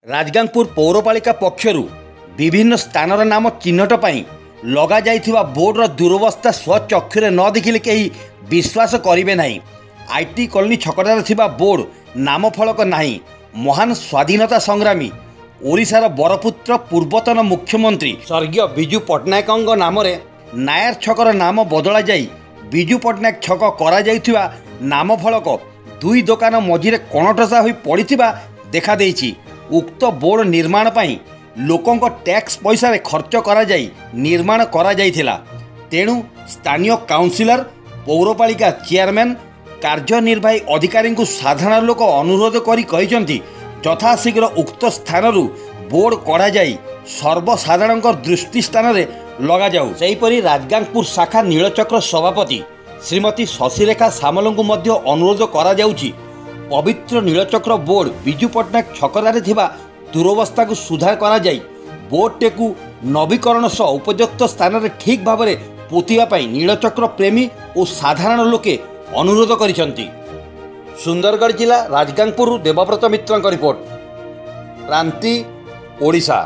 राजगांगपुर पौरपालिका पक्षरु विभिन्न स्थानर नाम चिन्हट पाई लगा जाइथिबा बोर्डर दुरवस्था स्वचक्षुरे न देखिले कहीं विश्वास करिवे नाही। आईटी कॉलोनी छकटार थिबा बोर्ड नामफलक नाही। महान स्वाधीनता संग्रामी ओडिशार बरपुत्र पूर्वतन मुख्यमंत्री स्वर्गीय बिजू पट्टनायक नाम नायर छकर नाम बदला जाई बिजू पट्टनायक छक करा जाइथिबा नामफलक दुई दोकान मझिरे कणटसा होई पड़िथिबा देखा देइछि। उक्त बोर्ड निर्माण पाई लोकों टैक्स पैसा रे खर्च करा जाई निर्माण करा जाइथिला। तेणु स्थानीय काउंसिलर पौरपालिका चेयरमैन कार्यनिर्वाही अधिकारी को साधारण लोक अनुरोध करी कहिसंती यथाशीघ्र उक्त स्थान बोर्ड करा जाई सर्वसाधारण दृष्टि स्थान रे लगा जाऊ। सेहीपरि राजगांगपुर शाखा नीलचक्र सभापति श्रीमती शशिरेखा सामल को मध्य अनुरोध करा जाउची पवित्र नीलचक्र बोर्ड बिजू पट्टनायक छकरारे थिबा दुरवस्था को सुधार करा जाई बोर्डटे को नवीकरण सह उपयुक्त स्थान रे ठीक भाव में पोतिबा पाई नीलचक्र प्रेमी और साधारण लोके अनुरोध करिसंती। सुंदरगढ़ जिला राजगांगपुर देवव्रत मित्र रिपोर्ट, क्रांति ओडिशा।